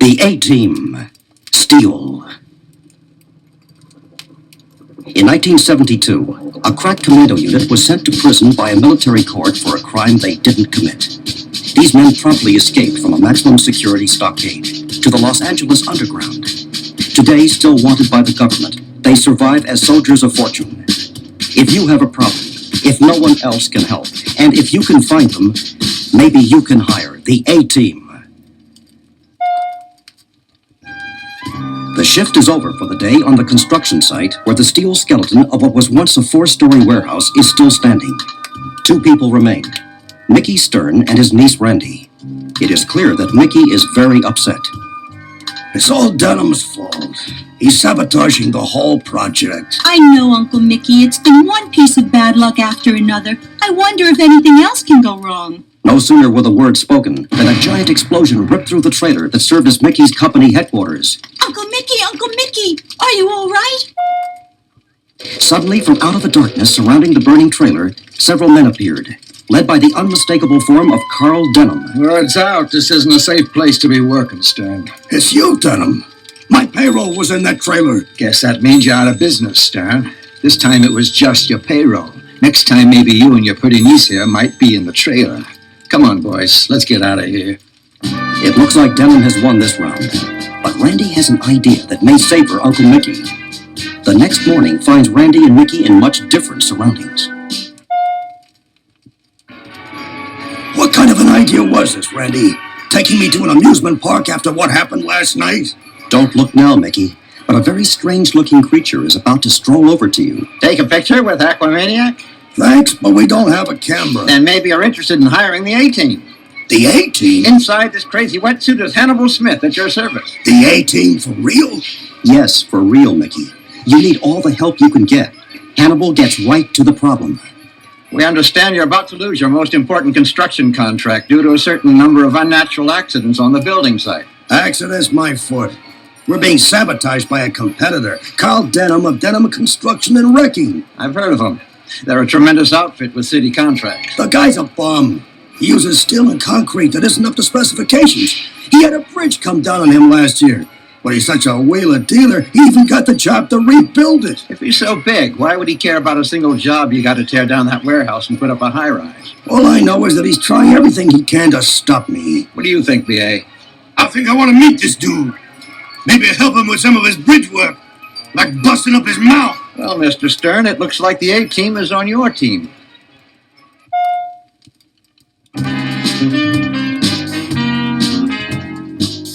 The A-Team. Steel. In 1972, a crack commando unit was sent to prison by a military court for a crime they didn't commit. These men promptly escaped from a maximum security stockade to the Los Angeles underground. Today, still wanted by the government, they survive as soldiers of fortune. If you have a problem, if no one else can help, and if you can find them, maybe you can hire the A-Team. The shift is over for the day on the construction site where the steel skeleton of what was once a 4-story warehouse is still standing. 2 people remain, Mickey Stern and his niece Randy. It is clear that Mickey is very upset. It's all Denham's fault. He's sabotaging the whole project. I know, Uncle Mickey. It's been one piece of bad luck after another. I wonder if anything else can go wrong. No sooner were the words spoken than a giant explosion ripped through the trailer that served as Mickey's company headquarters. Uncle Mickey, are you all right? Suddenly, from out of the darkness surrounding the burning trailer, several men appeared, led by the unmistakable form of Carl Denham. Word's out. This isn't a safe place to be working, Stern. It's you, Denham. My payroll was in that trailer. Guess that means you're out of business, Stern. This time it was just your payroll. Next time, maybe you and your pretty niece here might be in the trailer. Come on, boys. Let's get out of here. It looks like Denham has won this round. But Randy has an idea that may savor Uncle Mickey. The next morning finds Randy and Mickey in much different surroundings. What kind of an idea was this, Randy? Taking me to an amusement park after what happened last night? Don't look now, Mickey, but a very strange-looking creature is about to stroll over to you. Take a picture with Aquamaniac? Thanks, but we don't have a camera. Then maybe you're interested in hiring the A-Team. The A-Team? Inside this crazy wetsuit is Hannibal Smith at your service. The A-Team for real? Yes, for real, Mickey. You need all the help you can get. Hannibal gets right to the problem. We understand you're about to lose your most important construction contract due to a certain number of unnatural accidents on the building site. Accident's my foot. We're being sabotaged by a competitor, Carl Denham of Denham Construction and Wrecking. I've heard of them. They're a tremendous outfit with city contracts. The guy's a bum. He uses steel and concrete that isn't up to specifications. He had a bridge come down on him last year. But he's such a wheeler dealer, he even got the job to rebuild it. If he's so big, why would he care about a single job you got to tear down that warehouse and put up a high-rise? All I know is that he's trying everything he can to stop me. What do you think, B.A.? I think I want to meet this dude. Maybe help him with some of his bridge work, like busting up his mouth. Well, Mr. Stern, it looks like the A-Team is on your team.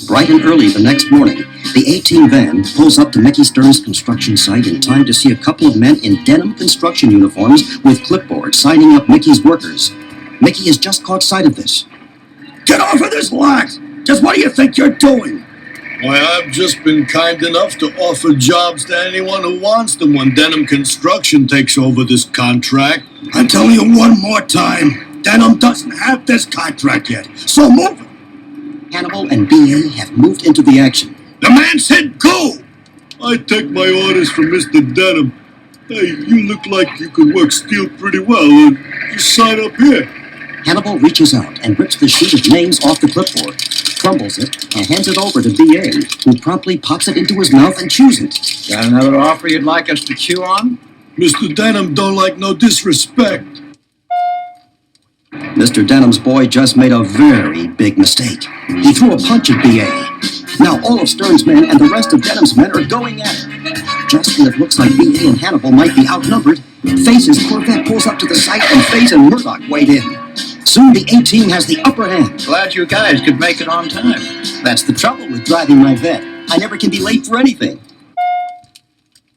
Bright and early the next morning, the A-Team van pulls up to Mickey Stern's construction site in time to see a couple of men in Denham construction uniforms with clipboards signing up Mickey's workers. Mickey has just caught sight of this. Get off of this lot! Just what do you think you're doing? Why, I've just been kind enough to offer jobs to anyone who wants them when Denham Construction takes over this contract. I'm telling you one more time, Denham doesn't have this contract yet, so move it. Hannibal and B.A. have moved into the action. The man said go! I take my orders from Mr. Denham. Hey, you look like you can work steel pretty well. Just sign up here. Hannibal reaches out and rips the sheet of names off the clipboard, crumbles it, and hands it over to B.A., who promptly pops it into his mouth and chews it. Got another offer you'd like us to chew on? Mr. Denham don't like no disrespect. Mr. Denham's boy just made a very big mistake. He threw a punch at B.A. Now all of Stern's men and the rest of Denham's men are going at it. Just when it looks like B.A. and Hannibal might be outnumbered, Faze's Corvette pulls up to the site and Faze and Murdoch wade in. Soon the A-Team has the upper hand. Glad you guys could make it on time. That's the trouble with driving my vet. I never can be late for anything.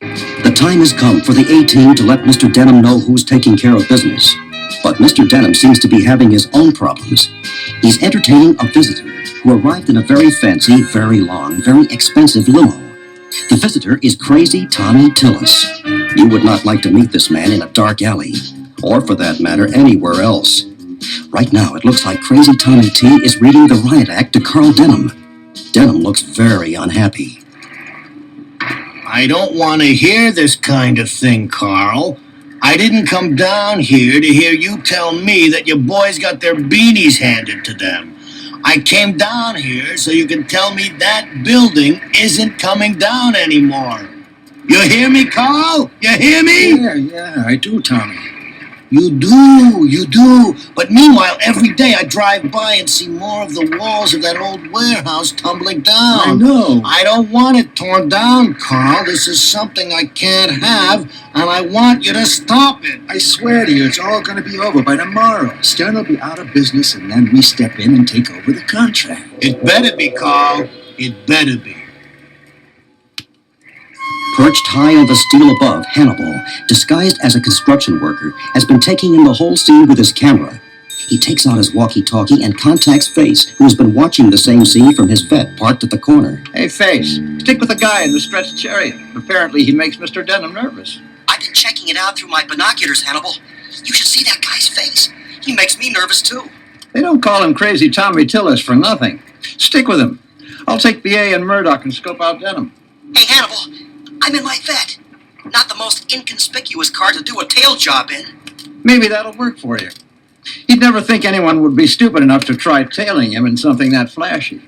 The time has come for the A-Team to let Mr. Denham know who's taking care of business. But Mr. Denham seems to be having his own problems. He's entertaining a visitor who arrived in a very fancy, very long, very expensive limo. The visitor is Crazy Tommy Tillis. You would not like to meet this man in a dark alley, or for that matter, anywhere else. Right now, it looks like Crazy Tommy T is reading the riot act to Carl Denham. Denham looks very unhappy. I don't want to hear this kind of thing, Carl. I didn't come down here to hear you tell me that your boys got their beanies handed to them. I came down here so you can tell me that building isn't coming down anymore. You hear me, Carl? You hear me? Yeah, I do, Tommy. You do. But meanwhile, every day I drive by and see more of the walls of that old warehouse tumbling down. I know. I don't want it torn down, Carl. This is something I can't have, and I want you to stop it. I swear to you, it's all going to be over by tomorrow. Stern will be out of business, and then we step in and take over the contract. It better be, Carl. It better be. Perched high on the steel above, Hannibal, disguised as a construction worker, has been taking in the whole scene with his camera. He takes out his walkie-talkie and contacts Face, who has been watching the same scene from his vet parked at the corner. Hey, Face, stick with the guy in the stretched chariot. Apparently he makes Mr. Denham nervous. I've been checking it out through my binoculars, Hannibal. You should see that guy's face. He makes me nervous, too. They don't call him Crazy Tommy Tillis for nothing. Stick with him. I'll take B.A. and Murdoch and scope out Denham. Hey, Hannibal, I'm in my vet. Not the most inconspicuous car to do a tail job in. Maybe that'll work for you. He'd never think anyone would be stupid enough to try tailing him in something that flashy.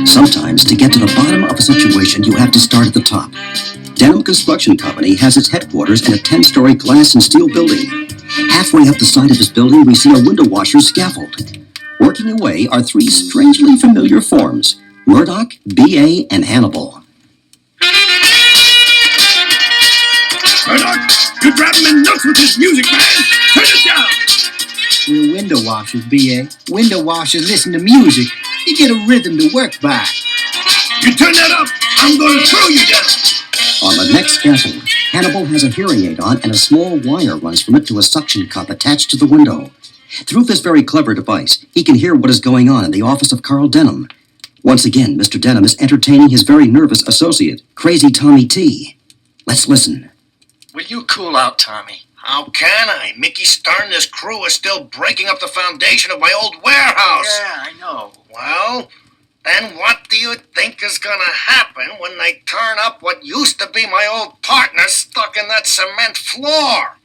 Sometimes, to get to the bottom of a situation, you have to start at the top. Denham Construction Company has its headquarters in a 10-story glass and steel building. Halfway up the side of this building, we see a window washer scaffold. Working away are three strangely familiar forms: Murdoch, B.A., and Hannibal. Murdoch, you're driving me nuts with this music, man. Turn it down. We're window washers, B.A. Window washers listen to music. You get a rhythm to work by. You turn that up, I'm going to throw you down. On the next scaffold, Hannibal has a hearing aid on and a small wire runs from it to a suction cup attached to the window. Through this very clever device, he can hear what is going on in the office of Carl Denham. Once again, Mr. Denham is entertaining his very nervous associate, Crazy Tommy T. Let's listen. Will you cool out, Tommy? How can I? Mickey Stern and his crew is still breaking up the foundation of my old warehouse. Yeah, I know. Well, then what do you think is going to happen when they turn up what used to be my old partner stuck in that cement floor?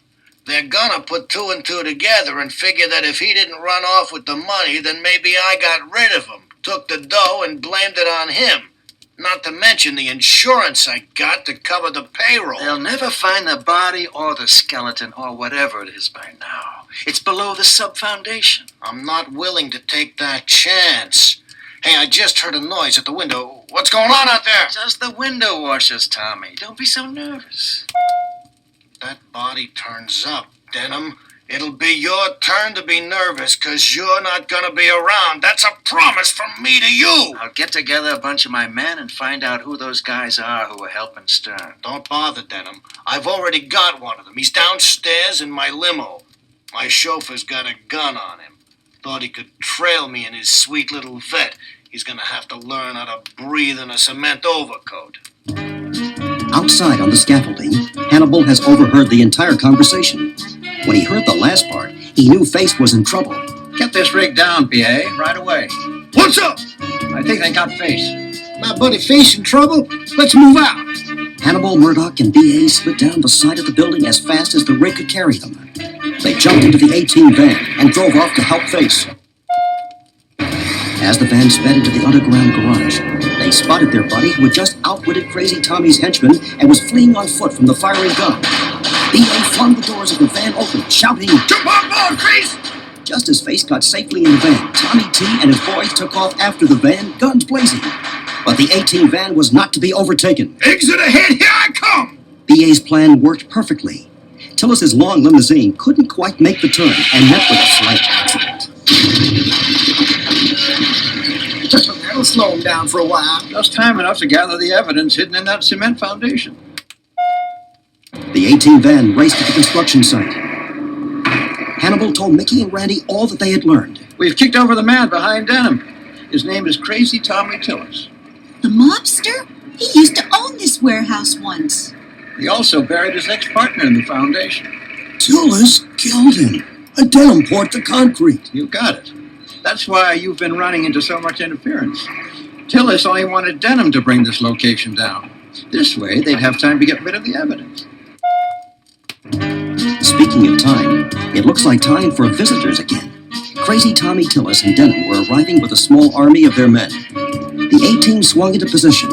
They're going to put two and two together and figure that if he didn't run off with the money, then maybe I got rid of him, took the dough and blamed it on him. Not to mention the insurance I got to cover the payroll. They'll never find the body or the skeleton or whatever it is by now. It's below the sub-foundation. I'm not willing to take that chance. Hey, I just heard a noise at the window. What's going on out there? Just the window washers, Tommy. Don't be so nervous. That body turns up, Denham. It'll be your turn to be nervous, 'cause you're not gonna be around. That's a promise from me to you. I'll get together a bunch of my men and find out who those guys are who are helping Stern. Don't bother, Denham. I've already got one of them. He's downstairs in my limo. My chauffeur's got a gun on him. Thought he could trail me in his sweet little vet. He's gonna have to learn how to breathe in a cement overcoat. Outside on the scaffolding, Hannibal has overheard the entire conversation. When he heard the last part, he knew Face was in trouble. Get this rig down, B.A., right away. What's up? I think they got Face. My buddy Face in trouble? Let's move out. Hannibal, Murdoch, and B.A. slid down the side of the building as fast as the rig could carry them. They jumped into the 18 van and drove off to help Face. As the van sped into the underground garage, they spotted their buddy who had just outwitted Crazy Tommy's henchman and was fleeing on foot from the firing gun. B.A. flung the doors of the van open, shouting, Jump on board, Face! Just as Face got safely in the van, Tommy T and his boys took off after the van, guns blazing. But the 18 van was not to be overtaken. Exit ahead, here I come! B.A.'s plan worked perfectly. Tillis's long limousine couldn't quite make the turn and met with a slight accident. That'll slow him down for a while. Just time enough to gather the evidence hidden in that cement foundation. The 18 van raced to the construction site. Hannibal told Mickey and Randy all that they had learned. We've kicked over the man behind Denham. His name is Crazy Tommy Tillis. The mobster? He used to own this warehouse once. He also buried his ex-partner in the foundation. Tillis killed him. A Denham poured the concrete. You got it. That's why you've been running into so much interference. Tillis only wanted Denham to bring this location down. This way, they'd have time to get rid of the evidence. Speaking speaking of time, it looks like time for visitors again. Crazy Tommy Tillis and Denham were arriving with a small army of their men. The A-team swung into position.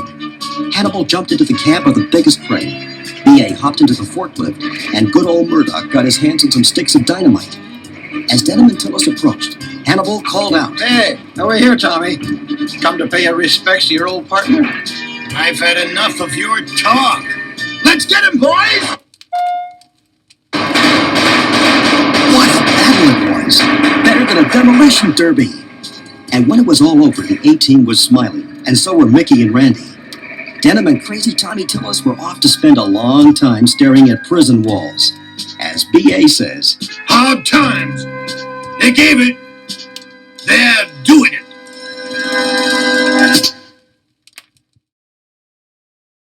Hannibal jumped into the cab of the biggest crane. B.A. hopped into the forklift, and good old Murdoch got his hands on some sticks of dynamite. As Denham and Tillis approached, Hannibal called out, Hey, over here, Tommy. Come to pay your respects to your old partner? I've had enough of your talk. Let's get him, boys! what a battle it was! Better than a demolition derby! And when it was all over, the A-team was smiling, and so were Mickey and Randy. Denham and Crazy Tommy Tillis were off to spend a long time staring at prison walls. As B.A. says, Hard times. They gave it. They're doing it.